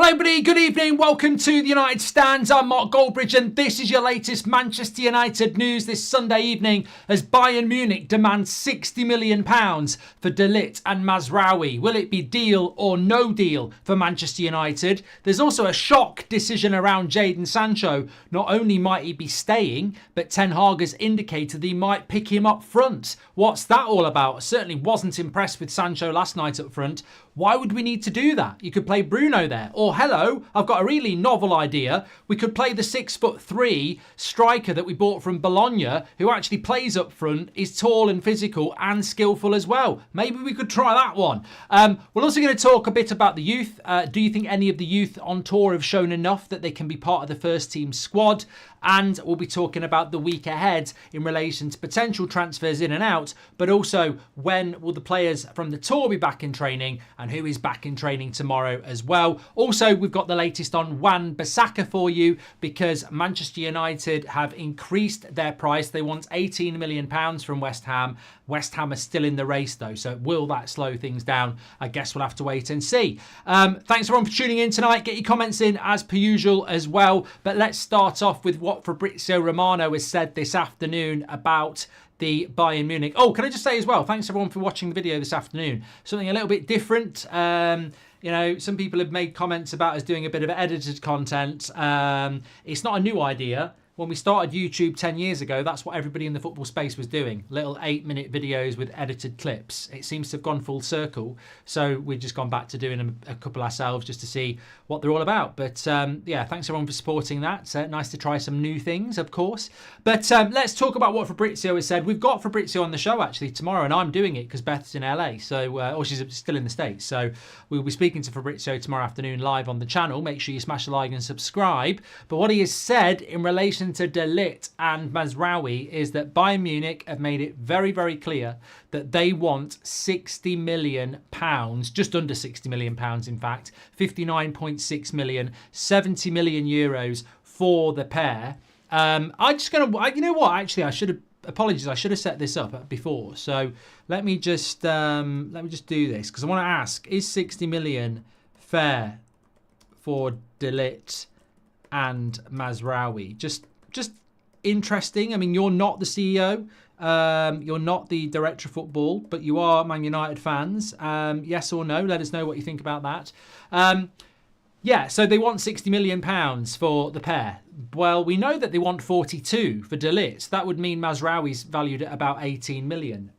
Hello everybody, good evening, welcome to the United Stands. I'm Mark Goldbridge and this is your latest Manchester United news this Sunday evening as Bayern Munich demands £60 million for De Ligt and Mazraoui. Will it be deal or no deal for Manchester United? There's also a shock decision around Jadon Sancho. Not only might he be staying, but Ten Hag has indicated that he might pick him up front. What's that all about? I certainly wasn't impressed with Sancho last night up front. Why would we need to do that? You could play Bruno there. Or hello, I've got a really novel idea. We could play the 6'3" striker that we bought from Bologna, who actually plays up front, is tall and physical and skillful as well. Maybe we could try that one. We're also going to talk a bit about the youth. Do you think any of the youth on tour have shown enough that they can be part of the first team squad? And we'll be talking about the week ahead in relation to potential transfers in and out, but also when will the players from the tour be back in training and who is back in training tomorrow as well. Also, we've got the latest on Wan-Bissaka for you because Manchester United have increased their price. They want £18 million from West Ham. West Ham are still in the race though, so will that slow things down? I guess we'll have to wait and see. Thanks everyone for tuning in tonight. Get your comments in as per usual as well. But let's start off with what Fabrizio Romano has said this afternoon about the Bayern Munich. Oh, can I just say as well, thanks everyone for watching the video this afternoon. Something a little bit different. You know, some people have made comments about us doing a bit of edited content. It's not a new idea. When we started YouTube 10 years ago, that's what everybody in the football space was doing. Little 8-minute videos with edited clips. It seems to have gone full circle. So we've just gone back to doing a couple ourselves just to see what they're all about. But yeah, thanks everyone for supporting that. Nice to try some new things, of course. But let's talk about what Fabrizio has said. We've got Fabrizio on the show actually tomorrow, and I'm doing it because Beth's in LA. So, or she's still in the States. So we'll be speaking to Fabrizio tomorrow afternoon live on the channel. Make sure you smash a like and subscribe. But what he has said in relation to De Ligt and Mazraoui is that Bayern Munich have made it very, very clear that they want £60 million, just under £60 million in fact, 59.6 million, 70 million euros for the pair. You know what? Actually, apologies. I should have set this up before. So let me just do this because I want to ask: is 60 million fair for De Ligt and Mazraoui? Just interesting. I mean, you're not the CEO. You're not the director of football, but you are Man United fans. Yes or no? Let us know what you think about that. Yeah, so they want £60 million for the pair. Well, we know that they want 42 for De Ligt. That would mean Mazraoui's valued at about 18 million.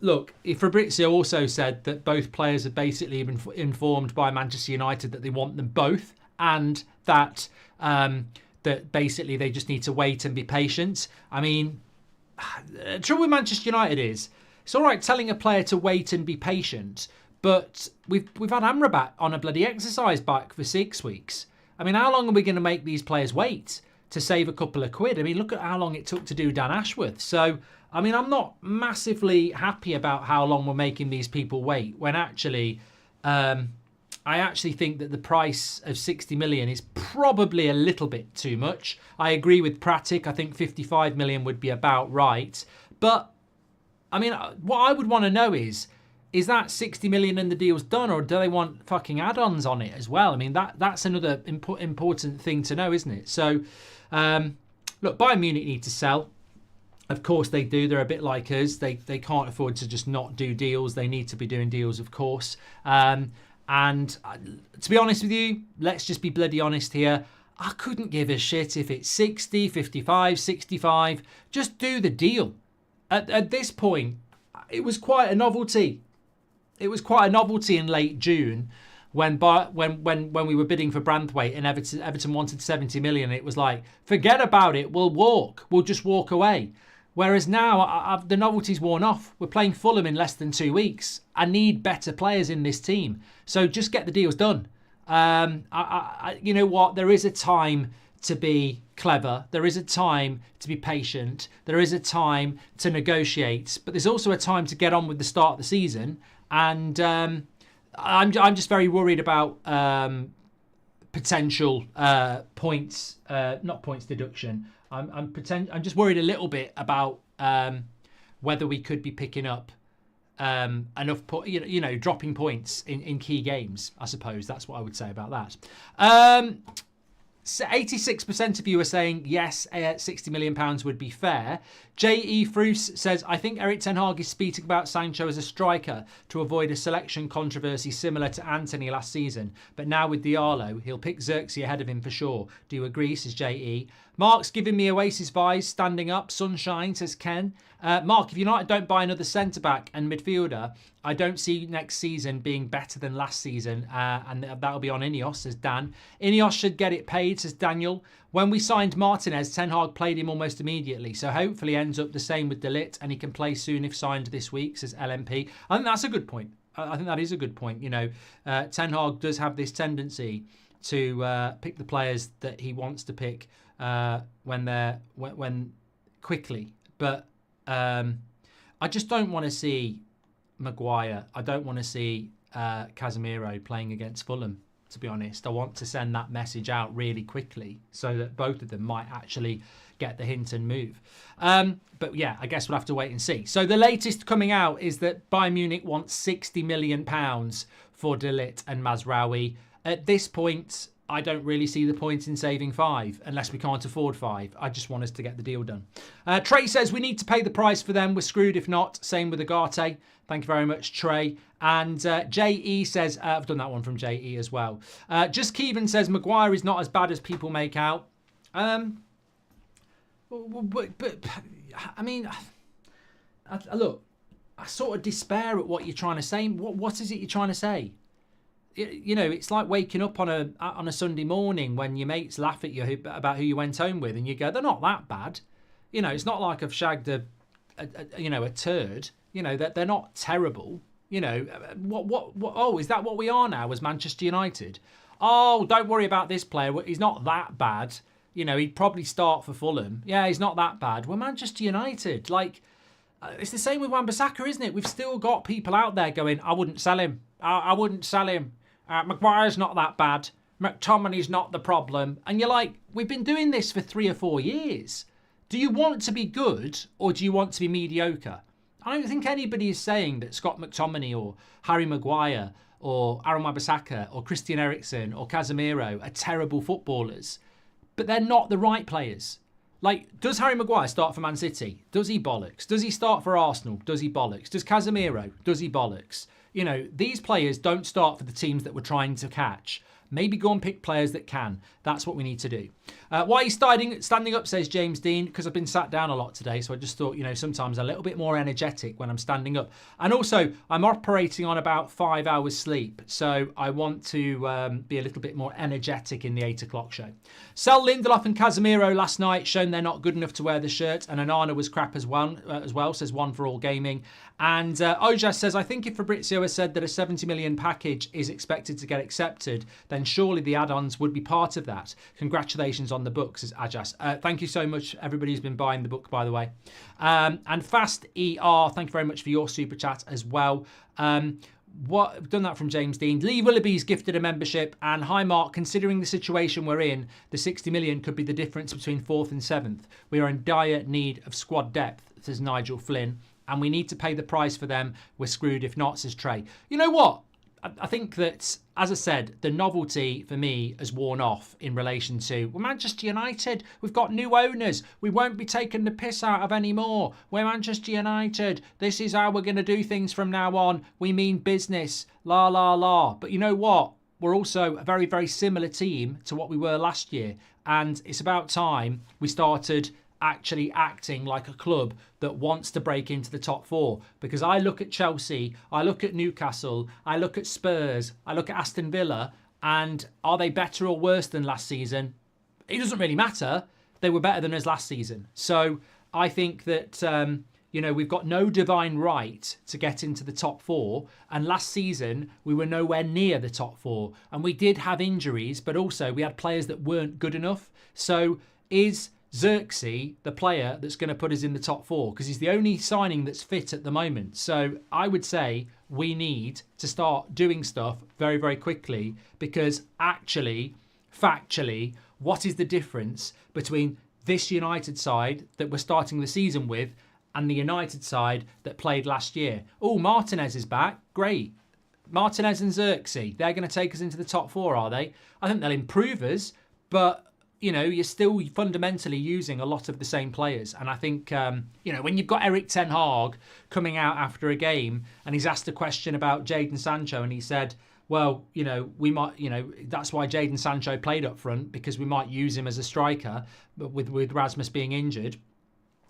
Look, Fabrizio also said that both players have basically been informed by Manchester United that they want them both, and that that basically they just need to wait and be patient. I mean, the trouble with Manchester United is it's all right telling a player to wait and be patient, but we've had Amrabat on a bloody exercise bike for 6 weeks. I mean, how long are we going to make these players wait to save a couple of quid? I mean, look at how long it took to do Dan Ashworth. So, I mean, I'm not massively happy about how long we're making these people wait when actually I actually think that the price of 60 million is probably a little bit too much. I agree with Pratic. I think 55 million would be about right. But, I mean, what I would want to know is that 60 million and the deal's done, or do they want fucking add-ons on it as well? I mean, that's another important thing to know, isn't it? So, look, Bayern Munich need to sell. Of course they do. They're a bit like us. They can't afford to just not do deals. They need to be doing deals, of course. And to be honest with you, let's just be bloody honest here. I couldn't give a shit if it's 60, 55, 65. Just do the deal. At this point, it was quite a novelty. It was quite a novelty in late June when we were bidding for Branthwaite and Everton wanted 70 million. It was like, forget about it. We'll just walk away. Whereas now, the novelty's worn off. We're playing Fulham in less than 2 weeks. I need better players in this team. So just get the deals done. You know what? There is a time to be clever. There is a time to be patient. There is a time to negotiate. But there's also a time to get on with the start of the season. And I'm just very worried about potential points, not points deduction. I'm just worried a little bit about whether we could be picking up enough, dropping points in key games. I suppose that's what I would say about that. So 86% of you are saying yes, £60 million would be fair. J.E. Fruce says, I think Erik Ten Hag is speaking about Sancho as a striker to avoid a selection controversy similar to Anthony last season. But now with Diallo, he'll pick Xerxes ahead of him for sure. Do you agree, says J.E. Mark's giving me Oasis vibes, standing up, sunshine, says Ken. Mark, if United don't buy another centre-back and midfielder, I don't see next season being better than last season, and that'll be on Ineos, says Dan. Ineos should get it paid, says Daniel. When we signed Martinez, Ten Hag played him almost immediately, so hopefully ends up the same with De Ligt, and he can play soon if signed this week, says LMP. I think that's a good point. I think that is a good point. Ten Hag does have this tendency to pick the players that he wants to pick when quickly, but I just don't want to see Maguire. I don't want to see Casemiro playing against Fulham, to be honest. I want to send that message out really quickly so that both of them might actually get the hint and move. But yeah, I guess we'll have to wait and see. So the latest coming out is that Bayern Munich wants £60 million for De Ligt and Mazraoui. At this point, I don't really see the point in saving 5 unless we can't afford 5. I just want us to get the deal done. Trey says we need to pay the price for them. We're screwed if not. Same with Agate. Thank you very much, Trey. And J.E. says, I've done that one from J.E. as well. Just Kevin says Maguire is not as bad as people make out. But I mean, look, I sort of despair at what you're trying to say. What is it you're trying to say? It's like waking up on a Sunday morning when your mates laugh at you about who you went home with, and you go, they're not that bad. It's not like I've shagged a turd. That they're not terrible. What? Oh, is that what we are now as Manchester United? Oh, don't worry about this player. He's not that bad. He'd probably start for Fulham. Yeah, he's not that bad. We're Manchester United. It's the same with Wan-Bissaka, isn't it? We've still got people out there going, I wouldn't sell him. I wouldn't sell him. Maguire's not that bad. McTominay's not the problem. And you're like, we've been doing this for 3 or 4 years. Do you want to be good or do you want to be mediocre? I don't think anybody is saying that Scott McTominay or Harry Maguire or Aaron Wan-Bissaka or Christian Eriksen or Casemiro are terrible footballers. But they're not the right players. Does Harry Maguire start for Man City? Does he bollocks? Does he start for Arsenal? Does he bollocks? Does Casemiro? Does he bollocks? These players don't start for the teams that we're trying to catch. Maybe go and pick players that can. That's what we need to do. Why are you standing up, says James Dean? Because I've been sat down a lot today, so I just thought, sometimes a little bit more energetic when I'm standing up. And also, I'm operating on about 5 hours sleep, so I want to be a little bit more energetic in the 8 o'clock show. Sell Lindelof and Casemiro last night, shown they're not good enough to wear the shirt, and Onana was crap as well, says One for All Gaming. And Ojas says, I think if Fabrizio has said that a 70 million package is expected to get accepted, then surely the add-ons would be part of that. Congratulations on the book, says Ajas. Thank you so much, everybody who's been buying the book, by the way. And Fast ER, thank you very much for your super chat as well. I've done that from James Dean. Lee Willoughby's gifted a membership. And hi, Mark, considering the situation we're in, the 60 million could be the difference between 4th and 7th. We are in dire need of squad depth, says Nigel Flynn. And we need to pay the price for them. We're screwed if not, says Trey. You know what? I think that, as I said, the novelty for me has worn off in relation to, we're Manchester United. We've got new owners. We won't be taking the piss out of anymore. We're Manchester United. This is how we're going to do things from now on. We mean business. La, la, la. But you know what? We're also a very, very similar team to what we were last year. And it's about time we started actually acting like a club that wants to break into the top 4, because I look at Chelsea, I look at Newcastle, I look at Spurs, I look at Aston Villa, and are they better or worse than last season? It doesn't really matter. They were better than us last season. So I think that we've got no divine right to get into the top 4, and last season we were nowhere near the top 4, and we did have injuries, but also we had players that weren't good enough. So is Xerxes the player that's going to put us in the top 4? Because he's the only signing that's fit at the moment. So I would say we need to start doing stuff very, very quickly, because actually, factually, what is the difference between this United side that we're starting the season with and the United side that played last year. Oh, Martinez is back. Great. Martinez and Xerxes, they're going to take us into the top 4, are they? I think they'll improve us, but, you know, you're still fundamentally using a lot of the same players. And I think, you know, when you've got Erik ten Hag coming out after a game and he's asked a question about Jadon Sancho and he said, well, you know, we might, you know, that's why Jadon Sancho played up front, because we might use him as a striker, but with Rasmus being injured,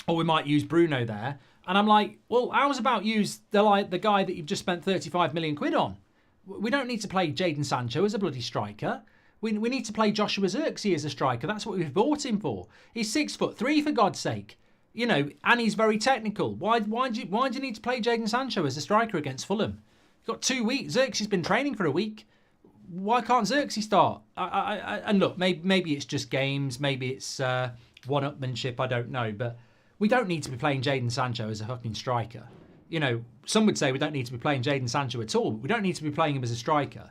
or we might use Bruno there. And I'm like, well, how's about use the guy that you've just spent 35 million quid on? We don't need to play Jadon Sancho as a bloody striker. We need to play Joshua Xerxes as a striker. That's what we've bought him for. He's 6'3", for God's sake. You know, and he's very technical. Why do you need to play Jadon Sancho as a striker against Fulham? You've got 2 weeks. Xerxes has been training for a week. Why can't Xerxes start? And look, maybe it's just games. Maybe it's one-upmanship. I don't know. But we don't need to be playing Jadon Sancho as a fucking striker. You know, some would say we don't need to be playing Jadon Sancho at all, but we don't need to be playing him as a striker.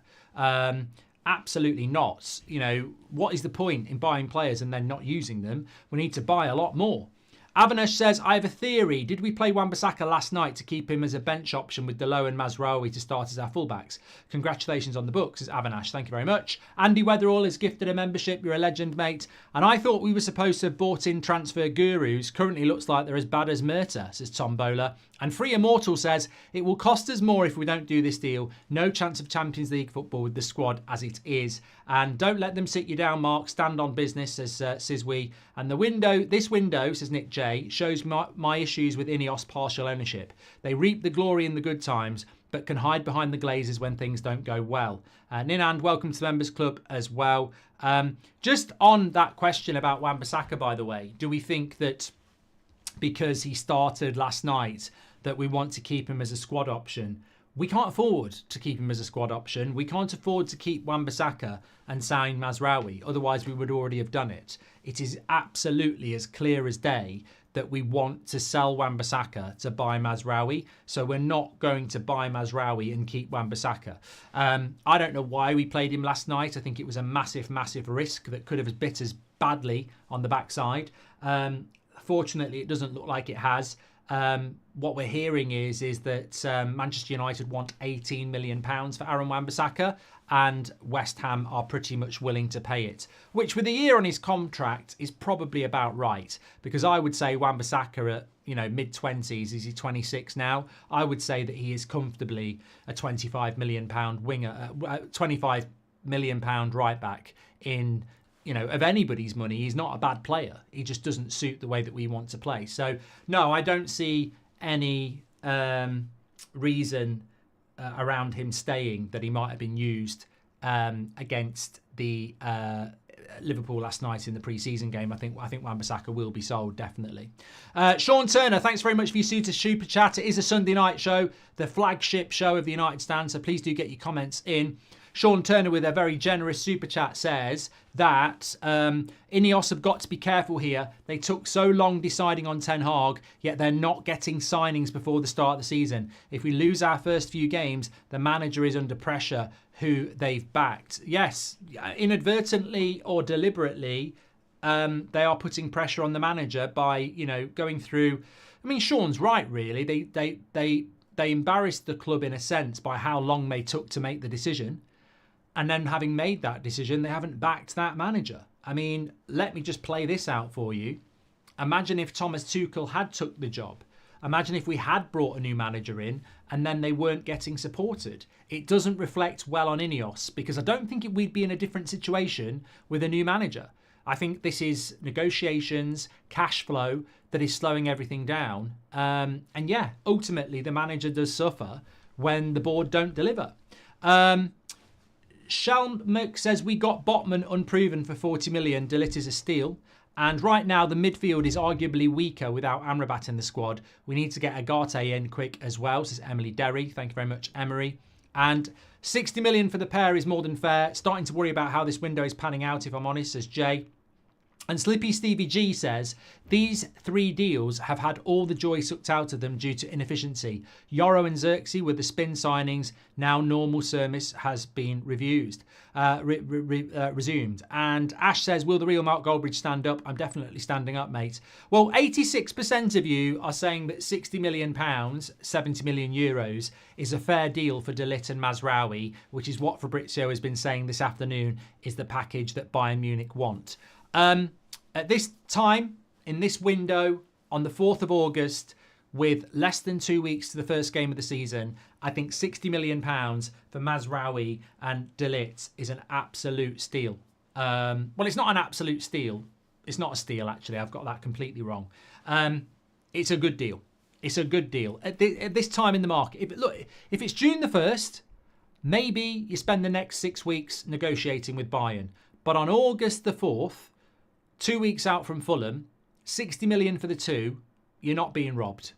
Absolutely not. You know, what is the point in buying players and then not using them? We need to buy a lot more. Avinash says, I have a theory. Did we play Wan-Bissaka last night to keep him as a bench option with Delo and Mazraoui to start as our fullbacks? Congratulations on the books, says Avinash. Thank you very much. Andy Weatherall has gifted a membership. You're a legend, mate. And I thought we were supposed to have bought in transfer gurus. Currently looks like they're as bad as Murta, says Tom Bowler. And Free Immortal says, it will cost us more if we don't do this deal. No chance of Champions League football with the squad as it is. And don't let them sit you down, Mark. Stand on business, says we. And this window, says Nick J, shows my issues with Ineos partial ownership. They reap the glory in the good times, but can hide behind the glazes when things don't go well. Ninand, welcome to the Members Club as well. Just on that question about Wan-Bissaka, by the way, do we think that because he started last night that we want to keep him as a squad option? We can't afford to keep him as a squad option. We can't afford to keep Wan-Bissaka and sign Mazraoui. Otherwise, we would already have done it. It is absolutely as clear as day that we want to sell Wan-Bissaka to buy Mazraoui. So we're not going to buy Mazraoui and keep Wan-Bissaka. I don't know why we played him last night. I think it was a massive, massive risk that could have bit us badly on the backside. Fortunately, it doesn't look like it has. What we're hearing is that Manchester United want £18 million for Aaron Wan-Bissaka, and West Ham are pretty much willing to pay it, which with a year on his contract is probably about right, because I would say Wan-Bissaka at, you know, mid-20s, is he 26 now? I would say that he is comfortably a £25 million winger, £25 million right back in, you know, of anybody's money. He's not a bad player. He just doesn't suit the way that we want to play. So, no, I don't see any reason around him staying that he might have been used against the Liverpool last night in the pre-season game. I think Wan-Bissaka will be sold, definitely. Sean Turner, thanks very much for your super chat. It is a Sunday night show, the flagship show of the United Stand, so please do get your comments in. Sean Turner with a very generous super chat says that Ineos have got to be careful here. They took so long deciding on Ten Hag, yet they're not getting signings before the start of the season. If we lose our first few games, the manager is under pressure who they've backed. Yes, inadvertently or deliberately, they are putting pressure on the manager by, you know, going through. I mean, Sean's right, really. They embarrassed the club in a sense by how long they took to make the decision. And then having made that decision, they haven't backed that manager. I mean, let me just play this out for you. Imagine if Thomas Tuchel had took the job. Imagine if we had brought a new manager in and then they weren't getting supported. It doesn't reflect well on Ineos, because I don't think we'd be in a different situation with a new manager. I think this is negotiations, cash flow that is slowing everything down. And yeah, ultimately the manager does suffer when the board don't deliver. Shalmuk says we got Botman unproven for 40 million. Delit is a steal. And right now the midfield is arguably weaker without Amrabat in the squad. We need to get Agate in quick as well, says Emily Derry. Thank you very much, Emery. And 60 million for the pair is more than fair. Starting to worry about how this window is panning out, if I'm honest, says Jay. And Slippy Stevie G says, these 3 deals have had all the joy sucked out of them due to inefficiency. Yoro and Xerxes were the spin signings. Now normal service has been resumed. And Ash says, will the real Mark Goldbridge stand up? I'm definitely standing up, mate. Well, 86% of you are saying that £60 million, 70 million euros is a fair deal for De Ligt and Mazraoui, which is what Fabrizio has been saying this afternoon is the package that Bayern Munich want. At this time, in this window, on the 4th of August, with less than 2 weeks to the first game of the season, I think £60 million for Mazraoui and De Ligt is an absolute steal. Well, it's not an absolute steal. It's not a steal, actually. I've got that completely wrong. It's a good deal. It's a good deal. At this time in the market, if it's June the 1st, maybe you spend the next 6 weeks negotiating with Bayern. But on August the 4th, 2 weeks out from Fulham, 60 million for the 2, you're not being robbed.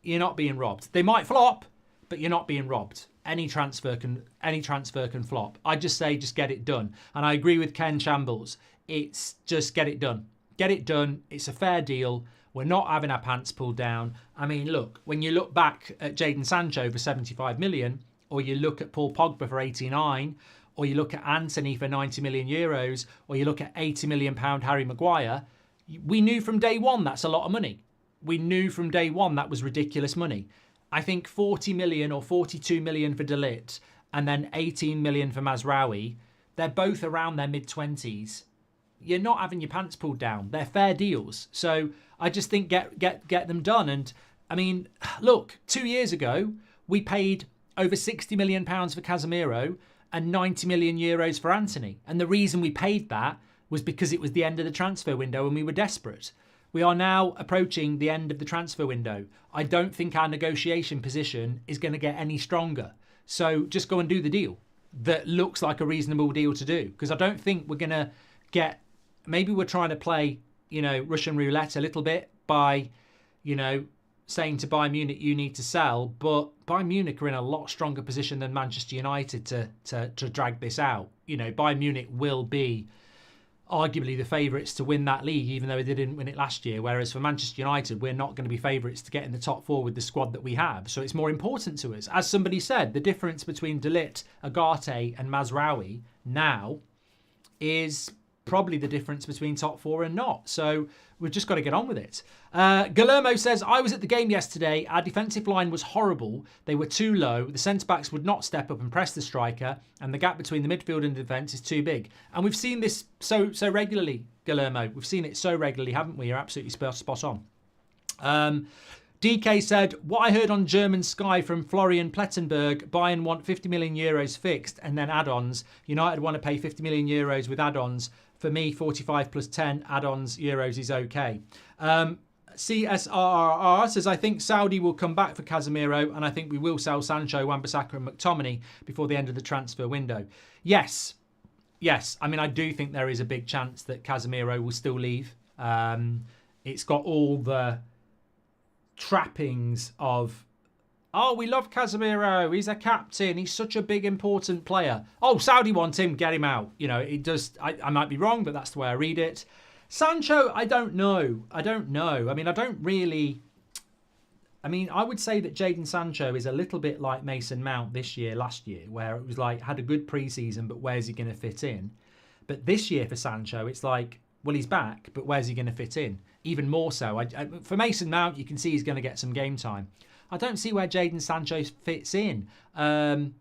You're not being robbed. They might flop, but you're not being robbed. Any transfer can flop. I just say just get it done. And I agree with Ken Shambles. It's just get it done. Get it done. It's a fair deal. We're not having our pants pulled down. I mean, look, when you look back at Jadon Sancho for 75 million, or you look at Paul Pogba for 89, or you look at Anthony for 90 million euros, or you look at 80 million pound Harry Maguire, we knew from day one that's a lot of money. We knew from day one that was ridiculous money. I think 40 million or 42 million for De Ligt and then 18 million for Mazraoui, they're both around their mid-20s. You're not having your pants pulled down. They're fair deals. So I just think get them done. And I mean, look, 2 years ago, we paid over 60 million pounds for Casemiro and 90 million euros for Anthony. And the reason we paid that was because it was the end of the transfer window and we were desperate. We are now approaching the end of the transfer window. I don't think our negotiation position is going to get any stronger. So just go and do the deal that looks like a reasonable deal to do. Because I don't think we're going to get... Maybe we're trying to play, Russian roulette a little bit by, saying to Bayern Munich, you need to sell. But Bayern Munich are in a lot stronger position than Manchester United to drag this out. Bayern Munich will be arguably the favourites to win that league, even though they didn't win it last year. Whereas for Manchester United, we're not going to be favourites to get in the top 4 with the squad that we have. So it's more important to us. As somebody said, the difference between De Ligt, Agate and Mazraoui now is probably the difference between top 4 and not. So we've just got to get on with it. Guillermo says, I was at the game yesterday. Our defensive line was horrible. They were too low. The centre-backs would not step up and press the striker. And the gap between the midfield and the defence is too big. And we've seen this so regularly, Guillermo. We've seen it so regularly, haven't we? You're absolutely spot on. DK said, what I heard on German Sky from Florian Plettenberg, Bayern want 50 million euros fixed and then add-ons. United want to pay 50 million euros with add-ons. For me, 45 plus 10 add-ons euros is okay. CSRRR says, I think Saudi will come back for Casemiro and I think we will sell Sancho, Wan-Bissaka and McTominay before the end of the transfer window. Yes. I mean, I do think there is a big chance that Casemiro will still leave. It's got all the trappings of, oh, we love Casemiro, he's a captain, he's such a big important player. Oh, Saudi want him, get him out. It does. I might be wrong, but that's the way I read it. Sancho, I don't know. I mean, I would say that Jadon Sancho is a little bit like Mason Mount last year, where it was like, had a good pre-season, but where's he going to fit in? But this year for Sancho, it's like, well, he's back, but where's he going to fit in? Even more so. For Mason Mount, you can see he's going to get some game time. I don't see where Jadon Sancho fits in. I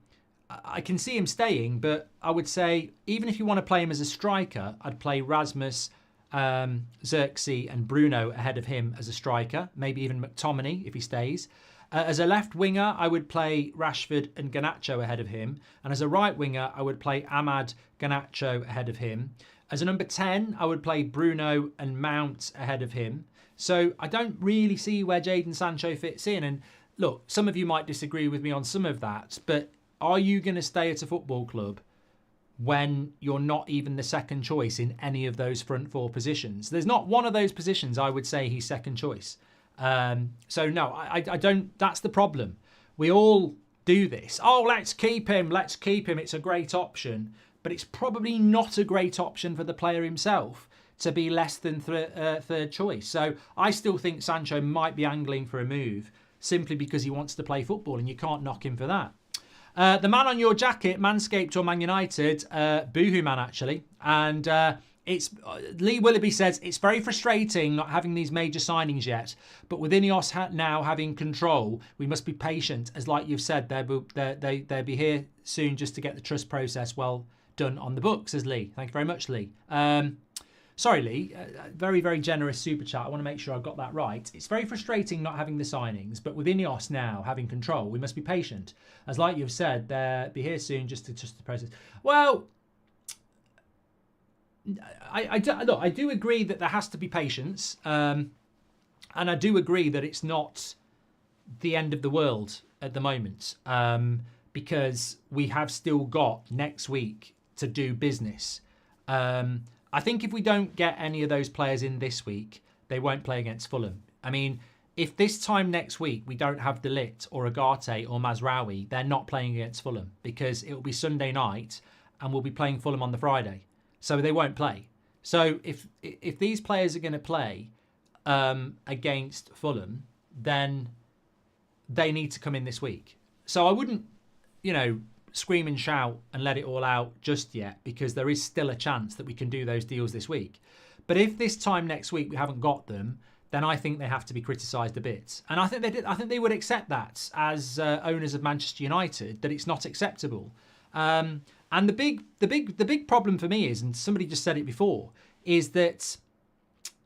can see him staying, but I would say, even if you want to play him as a striker, I'd play Rasmus, Xerxes and Bruno ahead of him as a striker. Maybe even McTominay if he stays. As a left winger, I would play Rashford and Garnacho ahead of him. And as a right winger, I would play Ahmad, Garnacho ahead of him. As a number 10, I would play Bruno and Mount ahead of him. So I don't really see where Jadon Sancho fits in. And look, some of you might disagree with me on some of that, but are you going to stay at a football club when you're not even the second choice in any of those front 4 positions? There's not one of those positions I would say he's second choice. So no, I don't. That's the problem. We all do this. Oh, let's keep him. It's a great option. But it's probably not a great option for the player himself, to be less than third choice. So I still think Sancho might be angling for a move simply because he wants to play football, and you can't knock him for that. The man on your jacket, Manscaped or Man United, boohoo man actually, and it's Lee Willoughby says it's very frustrating not having these major signings yet, but with Ineos now having control, we must be patient. As like you've said, they'll be here soon just to get the trust process well done on the books. Says Lee. Thank you very much, Lee. Sorry, Lee. Very, very generous super chat. I want to make sure I've got that right. It's very frustrating not having the signings, but with Ineos now having control, we must be patient. As like you've said, they'll be here soon just to trust the process. Well, I do agree that there has to be patience, and I do agree that it's not the end of the world at the moment, because we have still got next week to do business. I think if we don't get any of those players in this week, they won't play against Fulham. I mean, if this time next week we don't have De Ligt or Agate or Mazraoui, they're not playing against Fulham because it will be Sunday night and we'll be playing Fulham on the Friday. So they won't play. So if these players are going to play against Fulham, then they need to come in this week. So I wouldn't, scream and shout and let it all out just yet, because there is still a chance that we can do those deals this week. But if this time next week we haven't got them, then I think they have to be criticised a bit. And I think they did. I think they would accept that as owners of Manchester United, that it's not acceptable. And the big problem for me is, and somebody just said it before, is that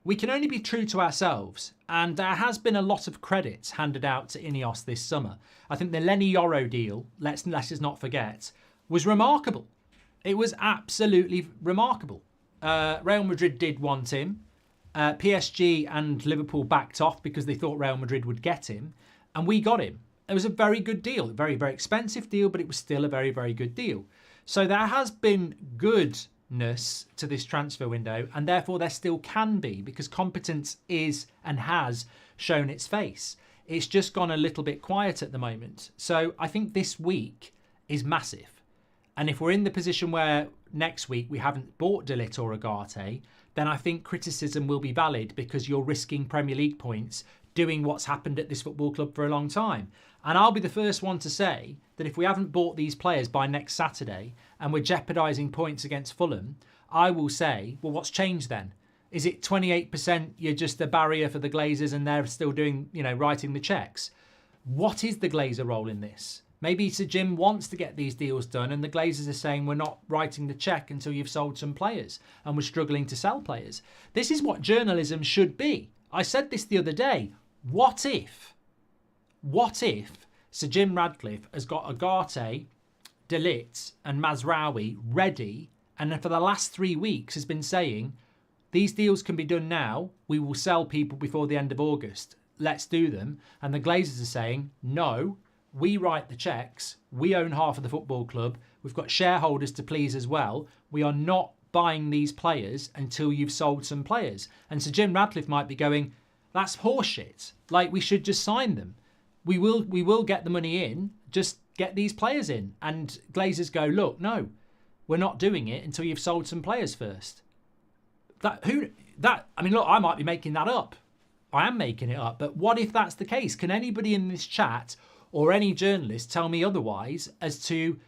we can only be true to ourselves. And there has been a lot of credit handed out to Ineos this summer. I think the Lenny Yoro deal, let's not forget, was remarkable. It was absolutely remarkable. Real Madrid did want him. PSG and Liverpool backed off because they thought Real Madrid would get him. And we got him. It was a very good deal. A very, very expensive deal, but it was still a very, very good deal. So there has been goodness to this transfer window, and therefore there still can be, because competence is and has shown its face. It's just gone a little bit quiet at the moment. So I think this week is massive. And if we're in the position where next week we haven't bought De Ligt or Agate, then I think criticism will be valid, because you're risking Premier League points doing what's happened at this football club for a long time. And I'll be the first one to say that if we haven't bought these players by next Saturday and we're jeopardising points against Fulham, I will say, well, what's changed then? Is it 28% you're just a barrier for the Glazers and they're still doing, writing the cheques? What is the Glazer role in this? Maybe Sir Jim wants to get these deals done and the Glazers are saying we're not writing the cheque until you've sold some players and we're struggling to sell players. This is what journalism should be. I said this the other day. What if Sir Jim Radcliffe has got Agate, De Ligt and Mazraoui ready, and for the last 3 weeks has been saying, these deals can be done now, we will sell people before the end of August, let's do them. And the Glazers are saying, no, we write the cheques, we own half of the football club, we've got shareholders to please as well, we are not buying these players until you've sold some players. And Sir Jim Radcliffe might be going, that's horseshit, like we should just sign them. We will get the money in, just get these players in. And Glazers go, look, no, we're not doing it until you've sold some players first. Look, I might be making that up. I am making it up. But what if that's the case? Can anybody in this chat or any journalist tell me otherwise as to,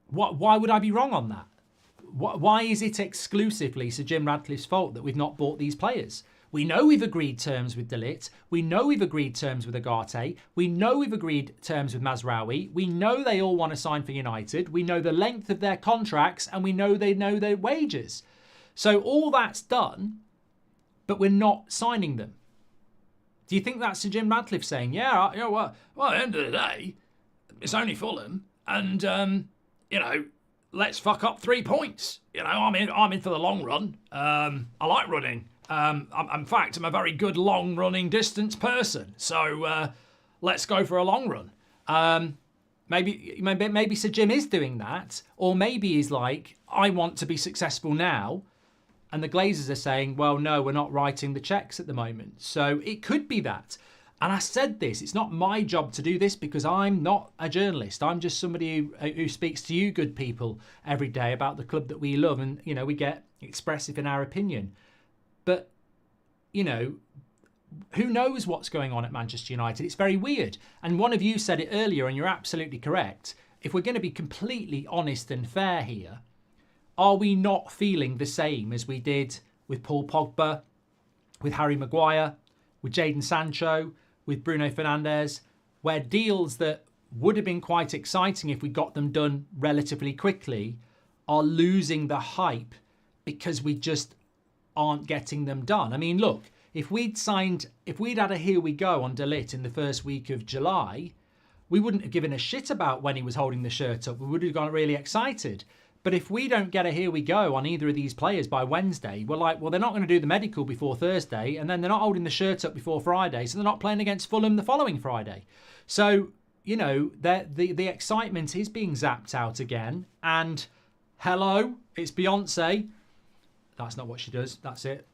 why would I be wrong on that? Why is it exclusively Sir Jim Radcliffe's fault that we've not bought these players? We know we've agreed terms with De Ligt. We know we've agreed terms with Agate. We know we've agreed terms with Mazraoui. We know they all want to sign for United. We know the length of their contracts and we know they know their wages. So all that's done, but we're not signing them. Do you think that's Sir Jim Radcliffe saying, well, at the end of the day, it's only Fulham and, let's fuck up 3 points. I'm in for the long run. I like running. In fact, I'm a very good long-running distance person. So let's go for a long run. Maybe Sir Jim is doing that. Or maybe he's like, I want to be successful now. And the Glazers are saying, well, no, we're not writing the cheques at the moment. So it could be that. And I said this, it's not my job to do this because I'm not a journalist. I'm just somebody who speaks to you good people every day about the club that we love. And, we get expressive in our opinion. But, who knows what's going on at Manchester United? It's very weird. And one of you said it earlier, and you're absolutely correct. If we're going to be completely honest and fair here, are we not feeling the same as we did with Paul Pogba, with Harry Maguire, with Jadon Sancho, with Bruno Fernandes, where deals that would have been quite exciting if we got them done relatively quickly are losing the hype because we just aren't getting them done? I mean, look, if we'd had a here we go on De Ligt in the first week of July, we wouldn't have given a shit about when he was holding the shirt up. We would have got really excited. But if we don't get a here we go on either of these players by Wednesday, we're like, well, they're not going to do the medical before Thursday, and then they're not holding the shirt up before Friday, so they're not playing against Fulham the following Friday. So, the excitement is being zapped out again. And hello, it's Beyonce. That's not what she does. That's it.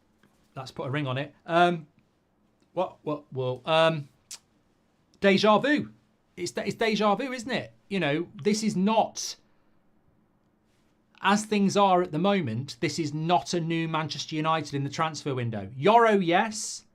Let's put a ring on it. Deja vu. It's deja vu, isn't it? This is not, as things are at the moment, this is not a new Manchester United in the transfer window. Yoro, yes.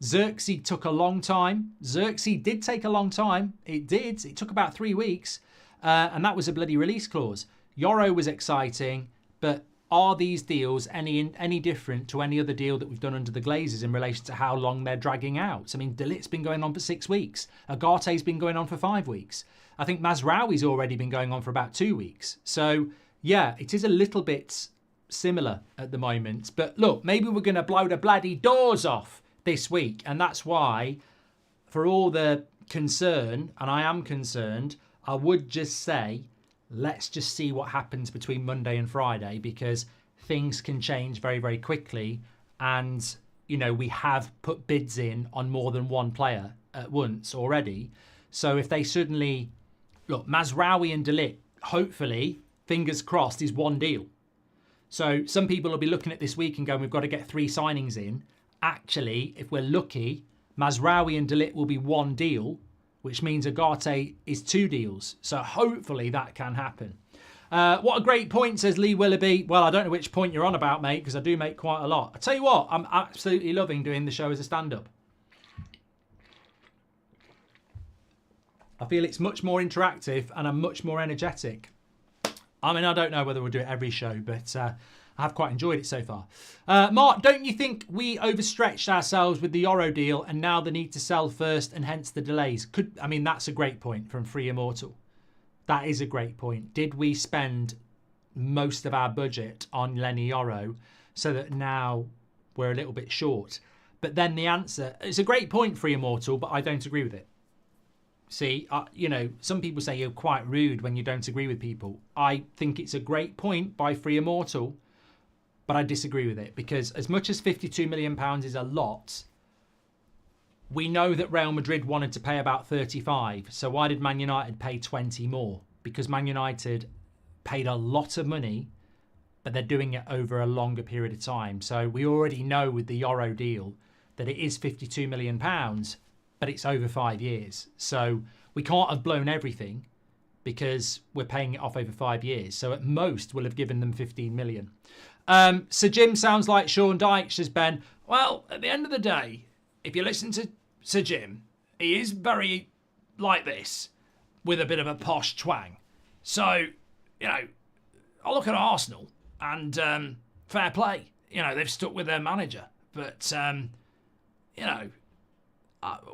Xerxes took a long time. Xerxes did take a long time. It did. It took about 3 weeks. And that was a bloody release clause. Yoro was exciting, but are these deals any different to any other deal that we've done under the Glazers in relation to how long they're dragging out? I mean, De Ligt's been going on for 6 weeks. Agate's been going on for 5 weeks. I think Mazraoui's already been going on for about 2 weeks. So, yeah, it is a little bit similar at the moment. But look, maybe we're going to blow the bloody doors off this week. And that's why, for all the concern, and I am concerned, I would just say, let's just see what happens between Monday and Friday, because things can change very, very quickly. And, we have put bids in on more than one player at once already. So if they suddenly, look, Mazraoui and De Ligt, hopefully, fingers crossed, is one deal. So some people will be looking at this week and going, we've got to get 3 signings in. Actually, if we're lucky, Mazraoui and De Ligt will be one deal, which means Agate is 2 deals. So hopefully that can happen. What a great point, says Lee Willoughby. Well, I don't know which point you're on about, mate, because I do make quite a lot. I tell you what, I'm absolutely loving doing the show as a stand-up. I feel it's much more interactive and I'm much more energetic. I mean, I don't know whether we'll do it every show, but I have quite enjoyed it so far. Mark, don't you think we overstretched ourselves with the Yoro deal and now the need to sell first and hence the delays? That's a great point from Free Immortal. That is a great point. Did we spend most of our budget on Lenny Yoro so that now we're a little bit short? But then the answer, it's a great point, Free Immortal, but I don't agree with it. See, some people say you're quite rude when you don't agree with people. I think it's a great point by Free Immortal, but I disagree with it, because as much as £52 million is a lot, we know that Real Madrid wanted to pay about 35. So why did Man United pay 20 more? Because Man United paid a lot of money, but they're doing it over a longer period of time. So we already know with the Yoro deal that it is £52 million, but it's over 5 years. So we can't have blown everything because we're paying it off over 5 years. So at most, we'll have given them 15 million. Sir Jim sounds like Sean Dyche, says Ben. Well, at the end of the day, if you listen to Sir Jim, he is very like this, with a bit of a posh twang. So, I look at Arsenal and fair play. They've stuck with their manager. But,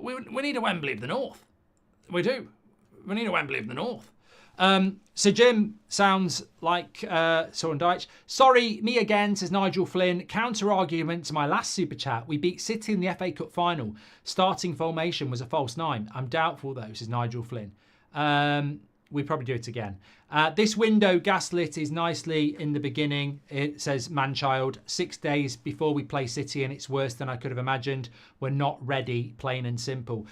we need a Wembley of the North. We do. We need a Wembley of the North. Sir Jim sounds like Sean Dyche. Sorry, me again, says Nigel Flynn. Counter argument to my last super chat. We beat City in the FA Cup final. Starting formation was a false 9. I'm doubtful though, says Nigel Flynn. We probably do it again. This window gaslit is nicely in the beginning. It says Manchild. 6 days before we play City and it's worse than I could have imagined. We're not ready, plain and simple.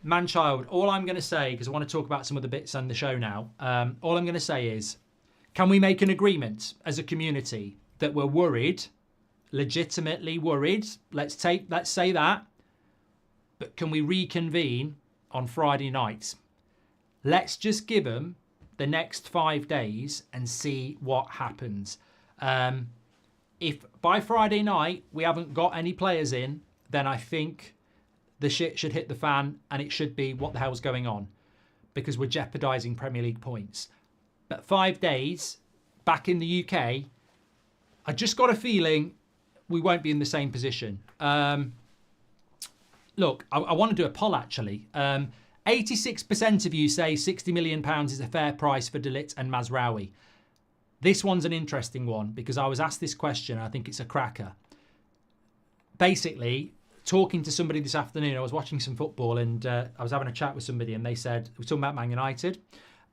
Manchild, all I'm going to say, because I want to talk about some of the bits on the show now, all I'm going to say is, can we make an agreement as a community that we're worried, legitimately worried, let's say that, But can we reconvene on Friday night? Let's just give them the next 5 days and see what happens. If by Friday night we haven't got any players in, then I think the shit should hit the fan and it should be what the hell's going on, because we're jeopardising Premier League points. But 5 days back in the UK, I just got a feeling we won't be in the same position. Look, I want to do a poll actually. 86% of you say £60 million is a fair price for De Ligt and Mazraoui. This one's an interesting one because I was asked this question. I think it's a cracker. Basically, talking to somebody this afternoon, I was watching some football and I was having a chat with somebody and they said, we were talking about Man United,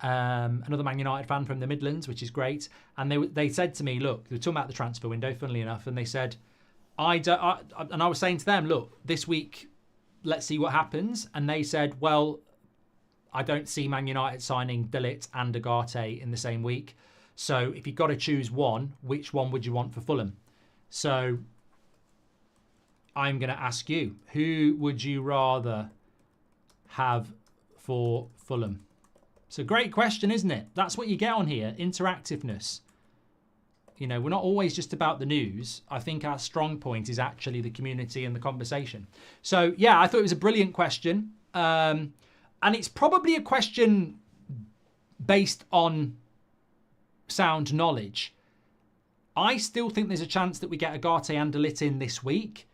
another Man United fan from the Midlands, which is great. And they said to me, look, they were talking about the transfer window, funnily enough, and they said, and I was saying to them, look, this week, let's see what happens. And they said, well, I don't see Man United signing De Ligt and Ugarte in the same week. So if you've got to choose one, which one would you want for Fulham? So I'm going to ask you, who would you rather have for Fulham? It's a great question, isn't it? That's what you get on here, interactiveness. You know, we're not always just about the news. I think our strong point is actually the community and the conversation. So, yeah, I thought it was a brilliant question. And it's probably a question based on sound knowledge. I still think there's a chance that we get Ugarte and De Ligt in this week.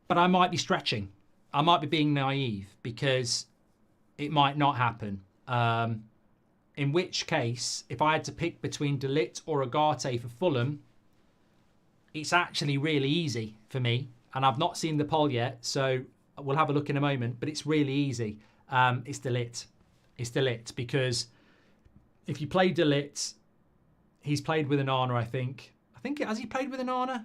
But I might be stretching. I might be being naive because it might not happen. In which case, if I had to pick between De Ligt or Ugarte for Fulham, it's actually really easy for me. And I've not seen the poll yet, so we'll have a look in a moment. But it's really easy. It's De Ligt. It's De Ligt because if you play De Ligt, he's played with Onana, I think. Has he played with Onana?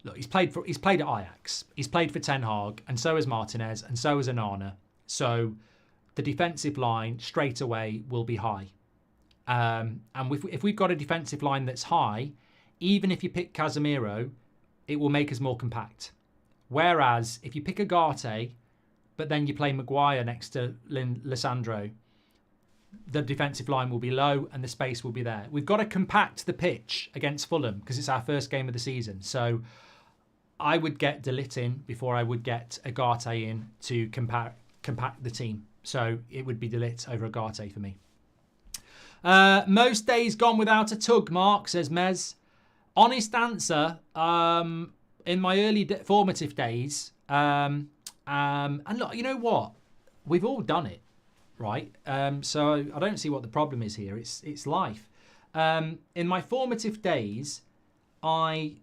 Look, he's played at Ajax. He's played for Ten Hag, and so has Martinez, and so has Onana. So the defensive line straight away will be high. And if we've got a defensive line that's high, even if you pick Casemiro, it will make us more compact. Whereas if you pick Ugarte, but then you play Maguire next to Lissandro, the defensive line will be low and the space will be there. We've got to compact the pitch against Fulham because it's our first game of the season. So I would get De Ligt in before I would get Ugarte in to compact the team. So it would be De Ligt over Ugarte for me. Most days gone without a tug, Mark, says Mez. Honest answer, in my early formative days, and look, you know what? We've all done it, right? So I don't see what the problem is here. It's life. In my formative days, I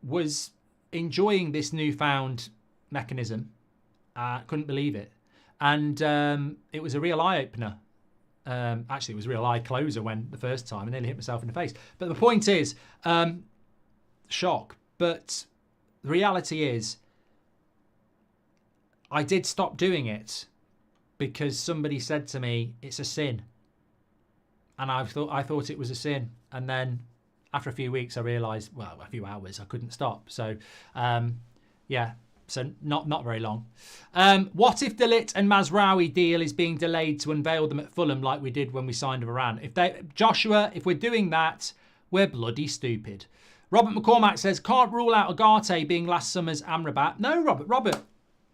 was enjoying this newfound mechanism. Couldn't believe it. And it was a real eye-opener. Actually, it was a real eye-closer when the first time I nearly hit myself in the face. But the point is, shock. But the reality is, I did stop doing it because somebody said to me, it's a sin. And I thought it was a sin. And then after a few weeks, I realised, well, a few hours, I couldn't stop. So, yeah. So not very long. What if De Ligt and Mazraoui deal is being delayed to unveil them at Fulham like we did when we signed Varane? Joshua, if we're doing that, we're bloody stupid. Robert McCormack says, can't rule out Ugarte being last summer's Amrabat. No,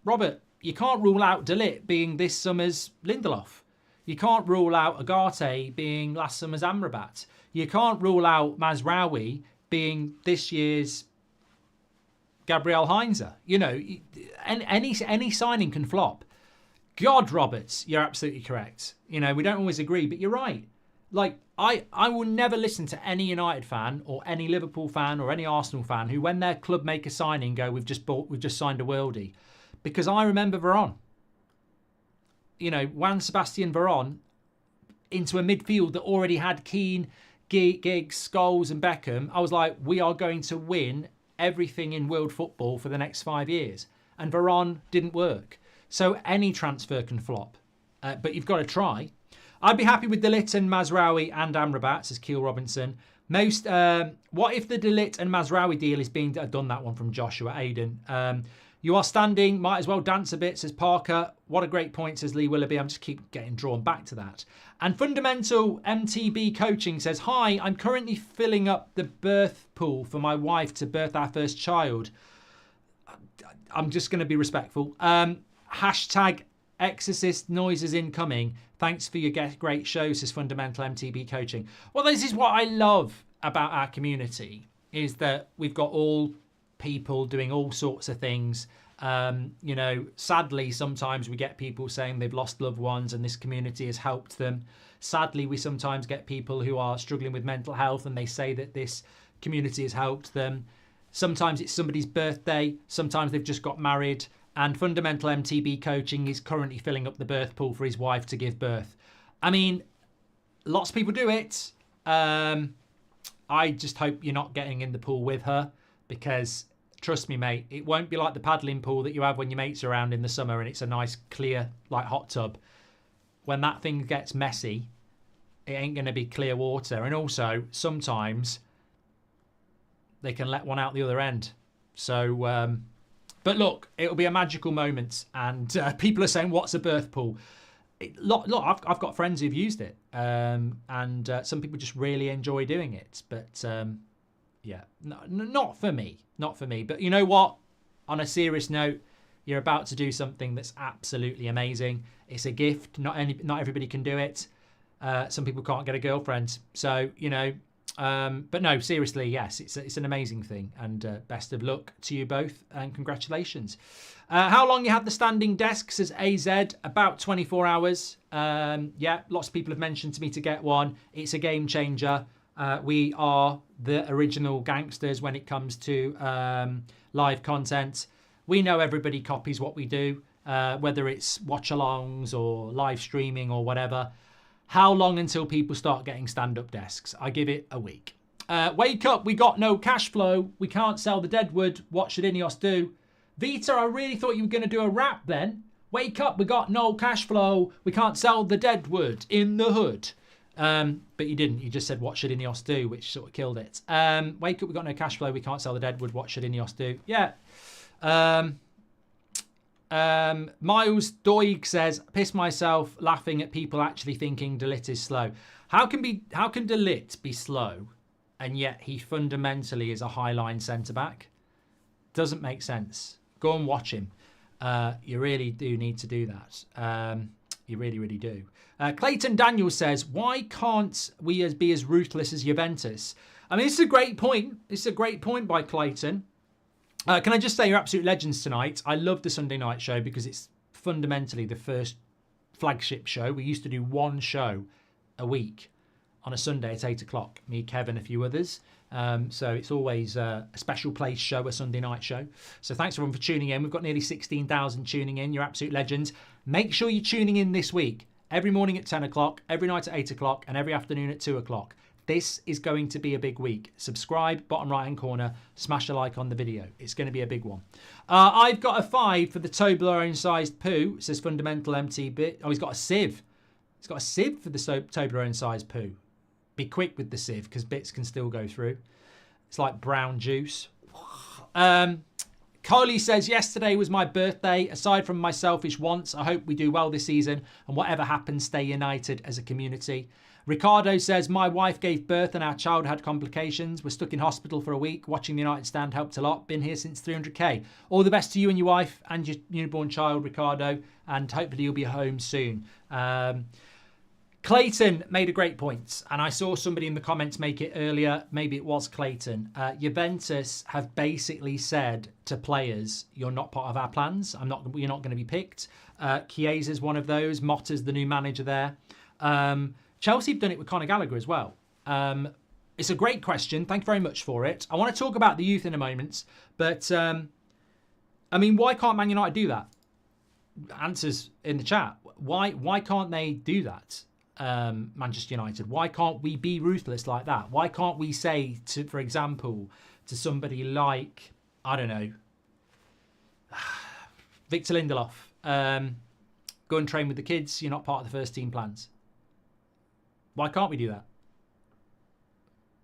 Robert, you can't rule out De Ligt being this summer's Lindelof. You can't rule out Ugarte being last summer's Amrabat. You can't rule out Mazraoui being this year's Gabriel Heinze. You know, any signing can flop. God, Roberts, you're absolutely correct. You know, we don't always agree, but you're right. Like, I will never listen to any United fan or any Liverpool fan or any Arsenal fan who, when their club make a signing, go, we've just signed a worldie. Because I remember Varane. You know, Juan Sebastian Varane into a midfield that already had Keane, Giggs, Scholes and Beckham. I was like, we are going to win everything in world football for the next 5 years. And Varane didn't work. So any transfer can flop. But you've got to try. I'd be happy with De Ligt and Mazraoui and Amrabat, says Keel Robinson. What if the De Ligt and Mazraoui deal is being done? That one from Joshua Aiden. You are standing, might as well dance a bit, says Parker. What a great point, says Lee Willoughby. I'm just keep getting drawn back to that. And Fundamental MTB Coaching says, hi, I'm currently filling up the birth pool for my wife to birth our first child. I'm just going to be respectful. Hashtag exorcist noises incoming. Thanks for your great show, says Fundamental MTB Coaching. Well, this is what I love about our community, is that we've got all people doing all sorts of things. You know, sadly, sometimes we get people saying they've lost loved ones and this community has helped them. Sadly, we sometimes get people who are struggling with mental health and they say that this community has helped them. Sometimes it's somebody's birthday. Sometimes they've just got married. And Fundamental MTB Coaching is currently filling up the birth pool for his wife to give birth. I mean, lots of people do it. I just hope you're not getting in the pool with her, because trust me, mate, it won't be like the paddling pool that you have when your mates are around in the summer and it's a nice, clear, like hot tub. When that thing gets messy, it ain't going to be clear water. And also, sometimes they can let one out the other end. So, but look, it'll be a magical moment. And people are saying, what's a birth pool? Look, I've got friends who've used it. And some people just really enjoy doing it. But yeah, no, not for me. Not for me. But you know what? On a serious note, you're about to do something that's absolutely amazing. It's a gift. Not everybody can do it. Some people can't get a girlfriend. So, you know, but no, seriously, yes, it's an amazing thing. And best of luck to you both and congratulations. How long you had the standing desk, says AZ? About 24 hours. Yeah, lots of people have mentioned to me to get one. It's a game changer. We are the original gangsters when it comes to live content. We know everybody copies what we do, whether it's watch-alongs or live streaming or whatever. How long until people start getting stand-up desks? I give it a week. Wake up, we got no cash flow. We can't sell the deadwood. What should Ineos do? Vita, I really thought you were going to do a rap then. Wake up, we got no cash flow. We can't sell the deadwood in the hood. But you didn't. You just said, what should Ineos do? Which sort of killed it. Wake up, we got no cash flow. We can't sell the deadwood. What should Ineos do? Yeah. Miles Doig says, piss myself laughing at people actually thinking De Ligt is slow. How can De Ligt be slow and yet he fundamentally is a high-line centre-back? Doesn't make sense. Go and watch him. You really do need to do that. You really, really do. Clayton Daniels says, why can't we be as ruthless as Juventus? I mean, this is a great point. This is a great point by Clayton. Can I just say you're absolute legends tonight. I love the Sunday night show because it's fundamentally the first flagship show. We used to do one show a week on a Sunday at 8 o'clock. Me, Kevin, a few others. So it's always a special place show, a Sunday night show. So thanks everyone for tuning in. We've got nearly 16,000 tuning in. You're absolute legends. Make sure you're tuning in this week. Every morning at 10 o'clock, every night at 8 o'clock, and every afternoon at 2 o'clock. This is going to be a big week. Subscribe, bottom right-hand corner, smash a like on the video. It's going to be a big one. I've got a 5 for the Toblerone-sized poo, says Fundamental MTB. Oh, he's got a sieve. He's got a sieve for the Toblerone-sized poo. Be quick with the sieve, because bits can still go through. It's like brown juice. Coley says, yesterday was my birthday. Aside from my selfish wants, I hope we do well this season, and whatever happens, stay united as a community. Ricardo says, my wife gave birth and our child had complications. We're stuck in hospital for a week. Watching the United stand helped a lot. Been here since 300k. All the best to you and your wife and your newborn child, Ricardo. And hopefully you'll be home soon. Clayton made a great point. And I saw somebody in the comments make it earlier. Maybe it was Clayton. Juventus have basically said to players, you're not part of our plans. You're not going to be picked. Chiesa's one of those. Motta's the new manager there. Chelsea have done it with Conor Gallagher as well. It's a great question. Thank you very much for it. I want to talk about the youth in a moment. But, I mean, why can't Man United do that? Answers in the chat. Why can't they do that, Manchester United? Why can't we be ruthless like that? Why can't we say, for example, to somebody like, I don't know, Victor Lindelof, go and train with the kids. You're not part of the first team plans. Why can't we do that?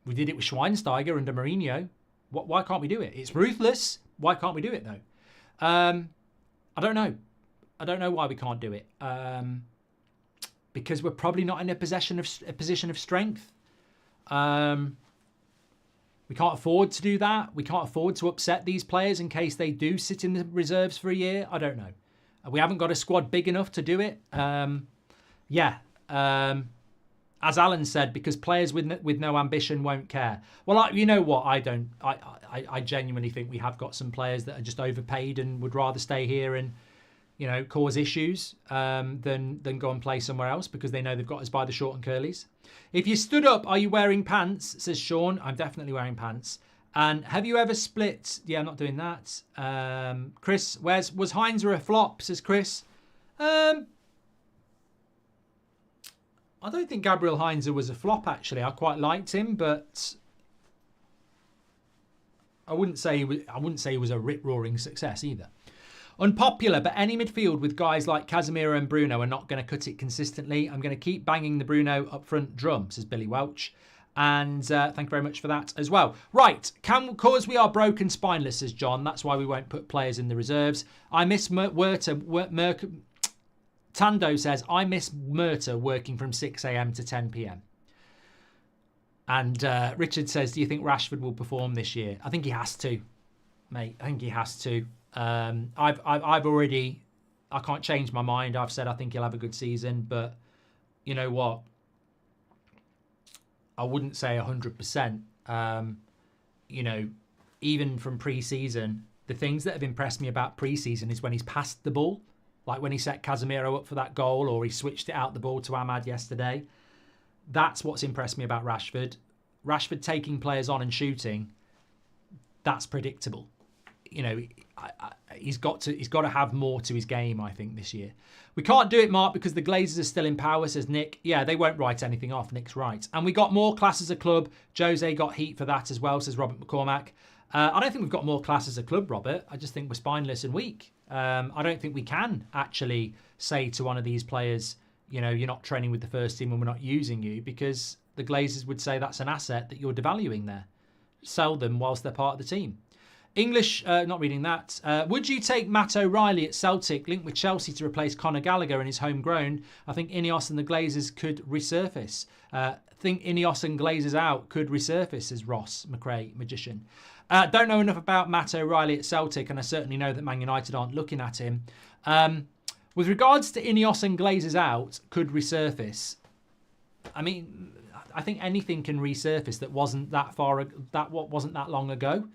We did it with Schweinsteiger under Mourinho. Why can't we do it? It's ruthless. Why can't we do it, though? I don't know. I don't know why we can't do it. Because we're probably not in a position of strength. We can't afford to do that. We can't afford to upset these players in case they do sit in the reserves for a year. I don't know. We haven't got a squad big enough to do it. As Alan said, because players with no ambition won't care. Well, you know what? I genuinely think we have got some players that are just overpaid and would rather stay here and, you know, cause issues than go and play somewhere else because they know they've got us by the short and curlies. If you stood up, are you wearing pants? Says Sean. I'm definitely wearing pants. And have you ever split? Yeah, I'm not doing that. Chris, was Heinzer a flop? Says Chris. I don't think Gabriel Heinzer was a flop, actually. I quite liked him, but I wouldn't say he was a rip-roaring success either. Unpopular, but any midfield with guys like Casemiro and Bruno are not going to cut it consistently. I'm going to keep banging the Bruno up front drum, says Billy Welch. And thank you very much for that as well. Right, cause we are broken spineless, says John. That's why we won't put players in the reserves. I miss Tando says, I miss Murta working from 6 a.m. to 10 p.m. And Richard says, do you think Rashford will perform this year? I think he has to, mate. I think he has to. I've already, I can't change my mind. I've said I think he'll have a good season, but you know what? I wouldn't say 100%. You know, even from pre-season, the things that have impressed me about pre-season is when he's passed the ball, like when he set Casemiro up for that goal or he switched it out the ball to Ahmad yesterday. That's what's impressed me about Rashford. Rashford taking players on and shooting, that's predictable. You know, he's got to have more to his game, I think, this year. We can't do it, Mark, because the Glazers are still in power, says Nick. Yeah, they won't write anything off. Nick's right. And we got more class as a club. Jose got heat for that as well, says Robert McCormack. I don't think we've got more class as a club, Robert. I just think we're spineless and weak. I don't think we can actually say to one of these players, you know, you're not training with the first team and we're not using you, because the Glazers would say that's an asset that you're devaluing there. Sell them whilst they're part of the team. English, not reading that. Would you take Matt O'Reilly at Celtic, linked with Chelsea to replace Conor Gallagher in his homegrown? I think Ineos and the Glazers could resurface. Think Ineos and Glazers out could resurface, says Ross McRae, magician. Don't know enough about Matt O'Reilly at Celtic, and I certainly know that Man United aren't looking at him. With regards to Ineos and Glazers out could resurface, I mean, I think anything can resurface that wasn't that wasn't that long ago.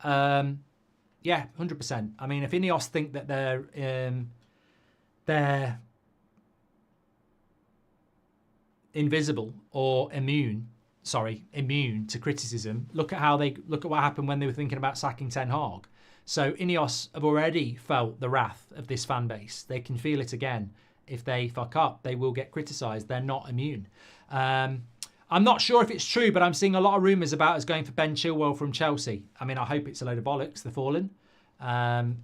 Yeah, 100%. I mean, if Ineos think that they're invisible or immune to criticism, look at what happened when they were thinking about sacking Ten Hag. So Ineos have already felt the wrath of this fan base. They can feel it again. If they fuck up, they will get criticised. They're not immune. I'm not sure if it's true, but I'm seeing a lot of rumours about us going for Ben Chilwell from Chelsea. I mean, I hope it's a load of bollocks, the fallen.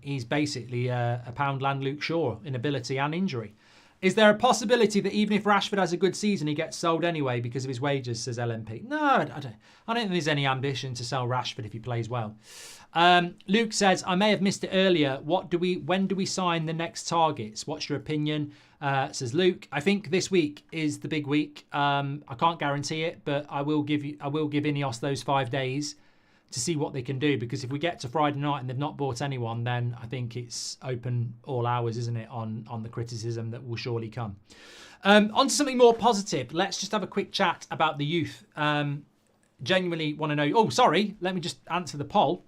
He's basically a Poundland Luke Shaw in ability and injury. Is there a possibility that even if Rashford has a good season, he gets sold anyway because of his wages, says LMP? No, I don't think there's any ambition to sell Rashford if he plays well. Luke says, I may have missed it earlier. When do we sign the next targets? What's your opinion? Says Luke. I think this week is the big week. I can't guarantee it, but I will give Ineos those 5 days to see what they can do, because if we get to Friday night and they've not bought anyone, then I think it's open all hours, isn't it, on the criticism that will surely come. On to something more positive. Let's just have a quick chat about the youth. Genuinely want to know. Oh, sorry. Let me just answer the poll.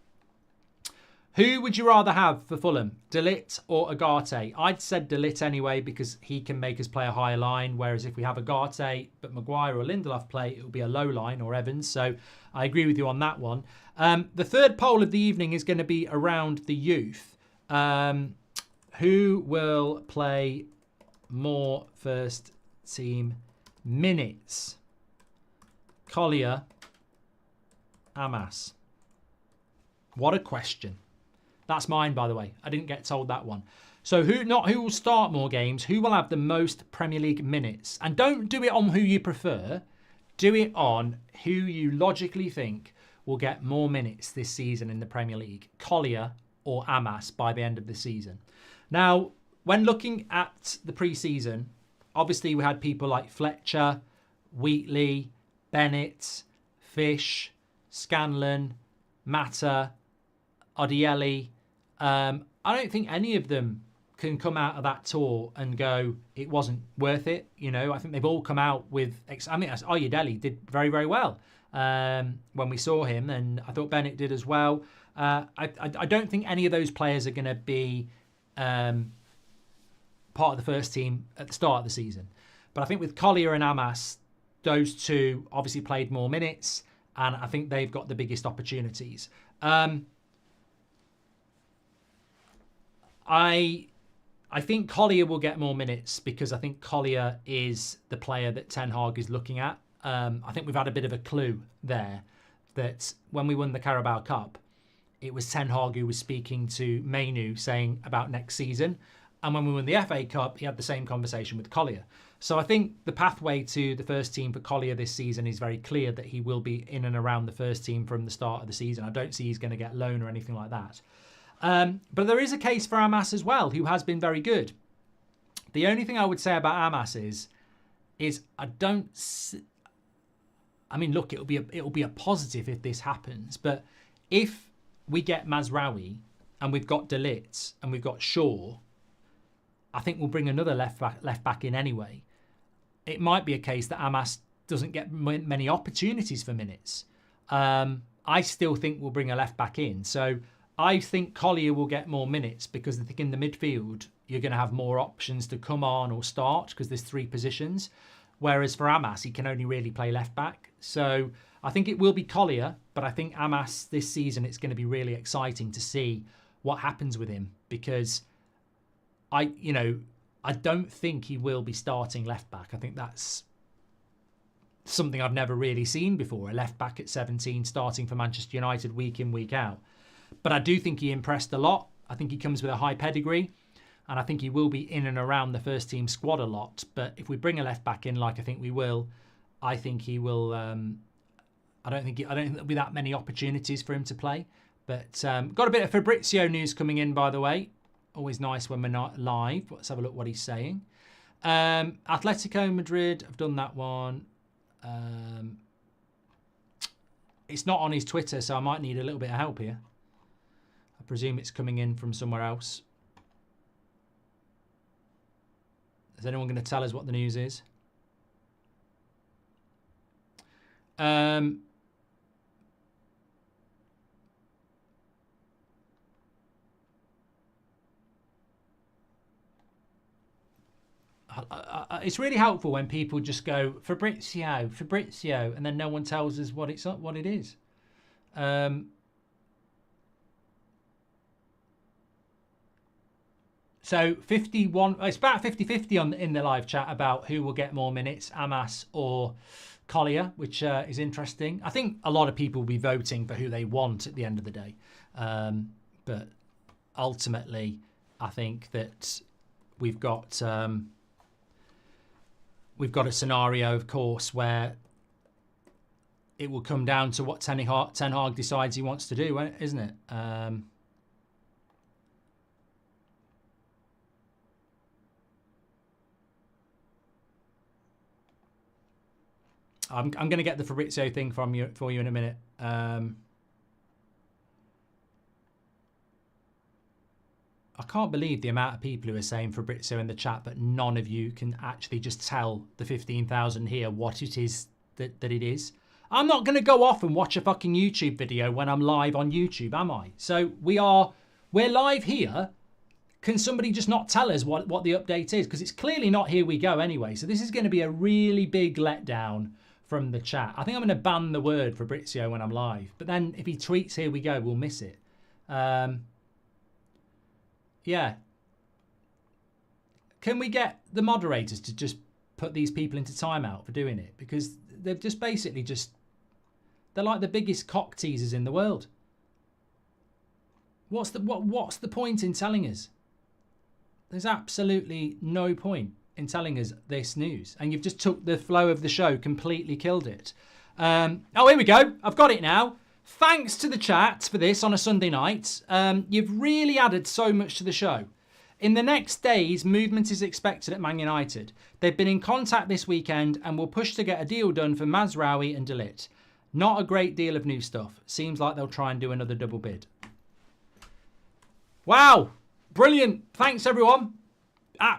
Who would you rather have for Fulham, De Ligt or Agate? I'd said De Ligt anyway, because he can make us play a higher line, whereas if we have Agate but Maguire or Lindelof play, it will be a low line, or Evans. So I agree with you on that one. The third poll of the evening is going to be around the youth. Who will play more first team minutes? Collier, Amas. What a question. That's mine, by the way. I didn't get told that one. So who will start more games, who will have the most Premier League minutes? And don't do it on who you prefer. Do it on who you logically think will get more minutes this season in the Premier League. Collier or Amas by the end of the season. Now, when looking at the pre-season, obviously we had people like Fletcher, Wheatley, Bennett, Fish, Scanlon, Mata, Odiele. I don't think any of them can come out of that tour and go, it wasn't worth it. You know, I think they've all come out with, I mean, Odiele did very, very well when we saw him, and I thought Bennett did as well. I don't think any of those players are going to be part of the first team at the start of the season. But I think with Collier and Amas, those two obviously played more minutes, and I think they've got the biggest opportunities. I think Collier will get more minutes because I think Collier is the player that Ten Hag is looking at. I think we've had a bit of a clue there that when we won the Carabao Cup, it was Ten Hag who was speaking to Mainu saying about next season. And when we won the FA Cup, he had the same conversation with Collier. So I think the pathway to the first team for Collier this season is very clear, that he will be in and around the first team from the start of the season. I don't see he's going to get loan or anything like that. But there is a case for Amas as well, who has been very good. The only thing I would say about Amas is I don't. I mean, look, it'll be a positive if this happens. But if we get Mazraoui and we've got De Ligt and we've got Shaw, I think we'll bring another left back in anyway. It might be a case that Amas doesn't get many opportunities for minutes. I still think we'll bring a left back in. So I think Collier will get more minutes because I think in the midfield, you're going to have more options to come on or start because there's 3 positions. Whereas for Amas, he can only really play left back. So I think it will be Collier, but I think Amas this season, it's going to be really exciting to see what happens with him, because I don't think he will be starting left back. I think that's something I've never really seen before, a left back at 17 starting for Manchester United week in, week out. But I do think he impressed a lot. I think he comes with a high pedigree, and I think he will be in and around the first team squad a lot. But if we bring a left back in, like I think we will, I think he will. I don't think there'll be that many opportunities for him to play. But got a bit of Fabrizio news coming in, by the way. Always nice when we're not live. Let's have a look what he's saying. Atletico Madrid, I've done that one. It's not on his Twitter, so I might need a little bit of help here. I presume it's coming in from somewhere else. Is anyone going to tell us what the news is? It's really helpful when people just go Fabrizio, and then no one tells us what it is. So 51, it's about 50-50 in the live chat about who will get more minutes, Amas or Collier, which is interesting. I think a lot of people will be voting for who they want at the end of the day. But ultimately, I think that we've got a scenario, of course, where it will come down to what Ten Hag decides he wants to do, isn't it? I'm going to get the Fabrizio thing for you in a minute. I can't believe the amount of people who are saying Fabrizio in the chat, but none of you can actually just tell the 15,000 here what it is that it is. I'm not going to go off and watch a fucking YouTube video when I'm live on YouTube, am I? So we're live here. Can somebody just not tell us what the update is? Because it's clearly not here we go anyway. So this is going to be a really big letdown from the chat. I think I'm going to ban the word Fabrizio when I'm live. But then if he tweets here we go, we'll miss it. Yeah. Can we get the moderators to just put these people into timeout for doing it? Because they've just basically they're like the biggest cock teasers in the world. What's the point in telling us? There's absolutely no point in telling us this news. And you've just took the flow of the show, completely killed it. Oh, here we go. I've got it now. Thanks to the chat for this on a Sunday night. You've really added so much to the show. In the next days, movement is expected at Man United. They've been in contact this weekend and will push to get a deal done for Mazraoui and De Ligt. Not a great deal of new stuff. Seems like they'll try and do another double bid. Wow. Brilliant. Thanks, everyone.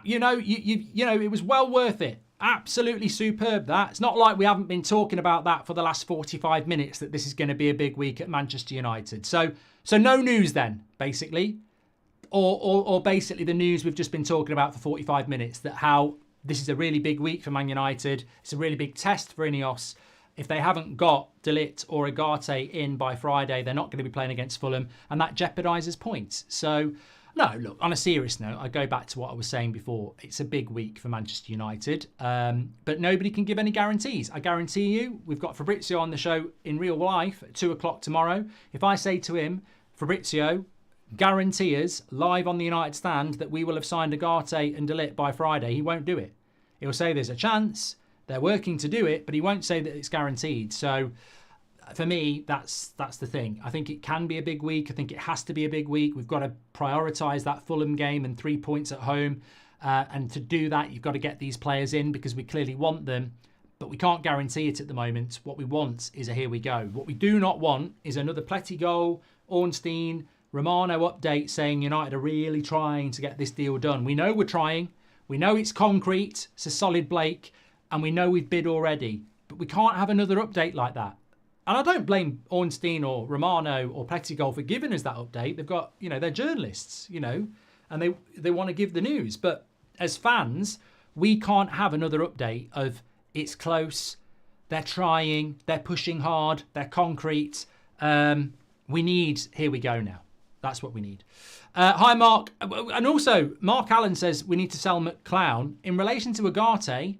You know, it was well worth it. Absolutely superb, that. It's not like we haven't been talking about that for the last 45 minutes, that this is going to be a big week at Manchester United. So no news then, basically. Or basically the news we've just been talking about for 45 minutes, that how this is a really big week for Man United. It's a really big test for Ineos. If they haven't got De Ligt or Agate in by Friday, they're not going to be playing against Fulham, and that jeopardises points. So, no, look, on a serious note, I go back to what I was saying before. It's a big week for Manchester United, but nobody can give any guarantees. I guarantee you, we've got Fabrizio on the show in real life at 2 o'clock tomorrow. If I say to him, Fabrizio, guarantee us live on the United stand that we will have signed Agate and De Ligt by Friday, he won't do it. He'll say there's a chance, they're working to do it, but he won't say that it's guaranteed. So for me, that's the thing. I think it can be a big week. I think it has to be a big week. We've got to prioritise that Fulham game and 3 points at home. And to do that, you've got to get these players in because we clearly want them. But we can't guarantee it at the moment. What we want is a here we go. What we do not want is another Pletty goal, Ornstein, Romano update saying United are really trying to get this deal done. We know we're trying. We know it's concrete. It's a solid Blake. And we know we've bid already. But we can't have another update like that. And I don't blame Ornstein or Romano or Plettigol for giving us that update. They've got, they're journalists, and they want to give the news. But as fans, we can't have another update of it's close, they're trying, they're pushing hard, they're concrete. We need, here we go now. That's what we need. Hi, Mark. And also, Mark Allen says we need to sell McClown. In relation to Agate,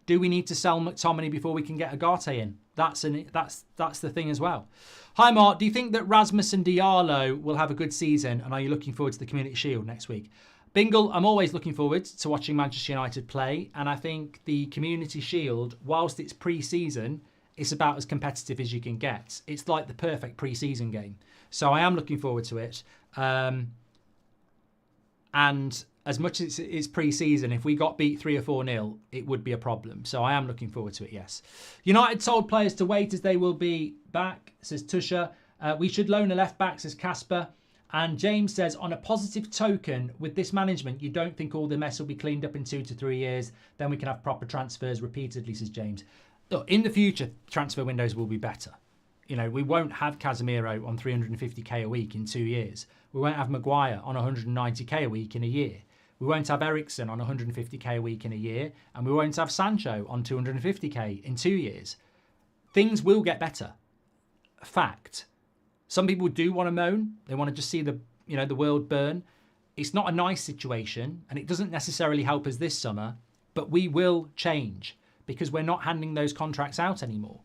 do we need to sell McTominay before we can get Agate in? That's the thing as well. Hi, Mark. Do you think that Rasmus and Diallo will have a good season? And are you looking forward to the Community Shield next week? Bingle, I'm always looking forward to watching Manchester United play. And I think the Community Shield, whilst it's pre-season, it's about as competitive as you can get. It's like the perfect pre-season game. So I am looking forward to it. And as much as it's pre-season, if we got beat 3 or 4-0, it would be a problem. So I am looking forward to it, yes. United told players to wait as they will be back, says Tusha. We should loan a left-back, says Casper. And James says, on a positive token, with this management, you don't think all the mess will be cleaned up in 2 to 3 years? Then we can have proper transfers repeatedly, says James. Look, in the future, transfer windows will be better. We won't have Casemiro on 350k a week in 2 years. We won't have Maguire on 190k a week in a year. We won't have Eriksen on 150k a week in a year, and we won't have Sancho on 250k in 2 years. Things will get better. Fact. Some people do want to moan. They want to just see the world burn. It's not a nice situation, and it doesn't necessarily help us this summer, but we will change because we're not handing those contracts out anymore.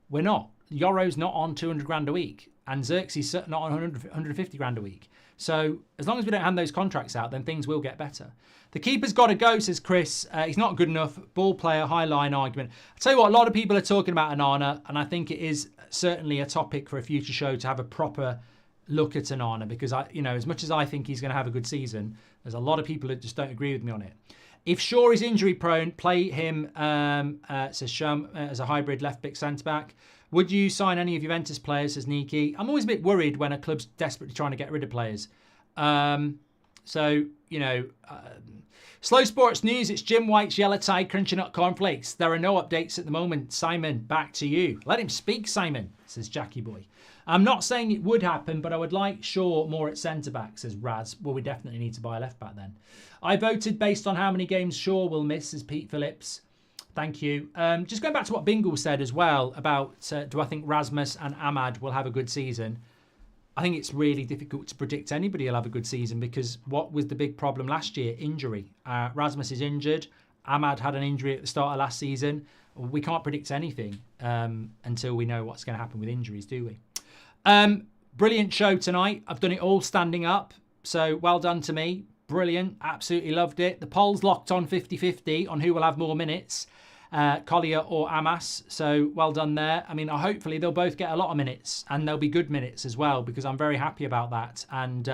We're not. Yoro's not on 200 grand a week, and Xerxes not on 150 grand a week. So as long as we don't hand those contracts out, then things will get better. The keeper's got to go, says Chris. He's not good enough. Ball player, high line argument. I'll tell you what, a lot of people are talking about Onana, and I think it is certainly a topic for a future show to have a proper look at Onana, because as much as I think he's going to have a good season, there's a lot of people that just don't agree with me on it. If Shaw is injury prone, play him, says Shum, as a hybrid left-back centre-back. Would you sign any of Juventus players, says Niki? I'm always a bit worried when a club's desperately trying to get rid of players. Slow Sports News, it's Jim White's yellow tie crunching up cornflakes. There are no updates at the moment. Simon, back to you. Let him speak, Simon, says Jackie Boy. I'm not saying it would happen, but I would like Shaw more at centre-back, says Raz. Well, we definitely need to buy a left-back then. I voted based on how many games Shaw will miss, says Pete Phillips. Thank you. Just going back to what Bingle said as well about do I think Rasmus and Ahmad will have a good season? I think it's really difficult to predict anybody will have a good season because what was the big problem last year? Injury. Rasmus is injured. Ahmad had an injury at the start of last season. We can't predict anything until we know what's going to happen with injuries, do we? Brilliant show tonight. I've done it all standing up. So well done to me. Brilliant. Absolutely loved it. The poll's locked on 50-50 on who will have more minutes. Collier or Amas. So well done there. I mean, hopefully they'll both get a lot of minutes, and they'll be good minutes as well, because I'm very happy about that. And,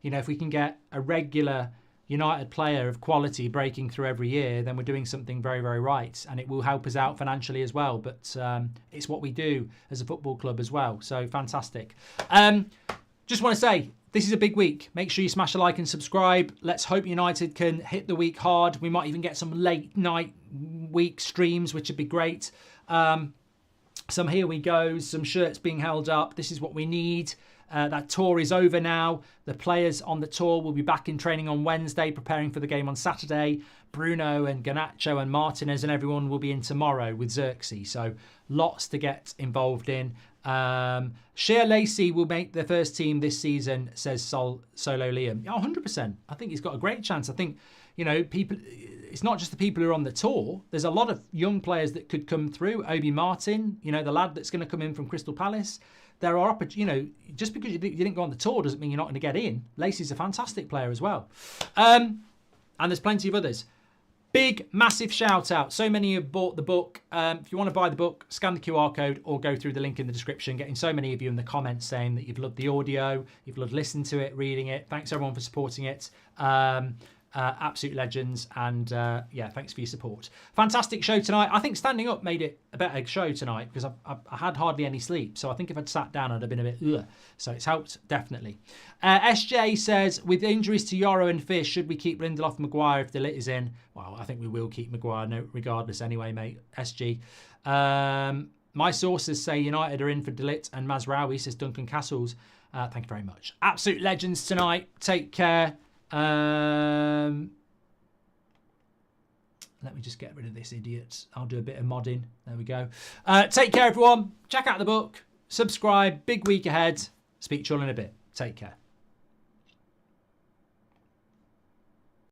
if we can get a regular United player of quality breaking through every year, then we're doing something very, very right. And it will help us out financially as well. But it's what we do as a football club as well. So fantastic. Just want to say, this is a big week. Make sure you smash a like and subscribe. Let's hope United can hit the week hard. We might even get some late night week streams, which would be great. Some here we go, some shirts being held up. This is what we need. That tour is over now. The players on the tour will be back in training on Wednesday, preparing for the game on Saturday. Bruno and Garnacho and Martinez and everyone will be in tomorrow with Xerxes. So lots to get involved in. Shea Lacey will make the first team this season, says Solo Liam. 100%. I think he's got a great chance. I think, people, it's not just the people who are on the tour. There's a lot of young players that could come through. Obi Martin, the lad that's going to come in from Crystal Palace. There are, just because you didn't go on the tour doesn't mean you're not going to get in. Lacey's a fantastic player as well. And there's plenty of others. Big, massive shout out. So many have bought the book. If you want to buy the book, scan the QR code or go through the link in the description. Getting so many of you in the comments saying that you've loved the audio, you've loved listening to it, reading it. Thanks everyone for supporting it. Absolute legends, and thanks for your support. Fantastic show tonight. I think standing up made it a better show tonight, because I had hardly any sleep, so I think if I'd sat down I'd have been a bit ugh. So it's helped, definitely. SJ says, with injuries to Yoro and Fish, should we keep Lindelof and Maguire if De Ligt is in? Well, I think we will keep Maguire regardless anyway, mate. SG. My sources say United are in for De Ligt and Mazraoui, says Duncan Castles. Thank you very much. Absolute legends tonight. Take care. Let me just get rid of this idiot. I'll do a bit of modding. There we go. Take care, everyone. Check out the book. Subscribe. Big week ahead. Speak to you all in a bit. Take care.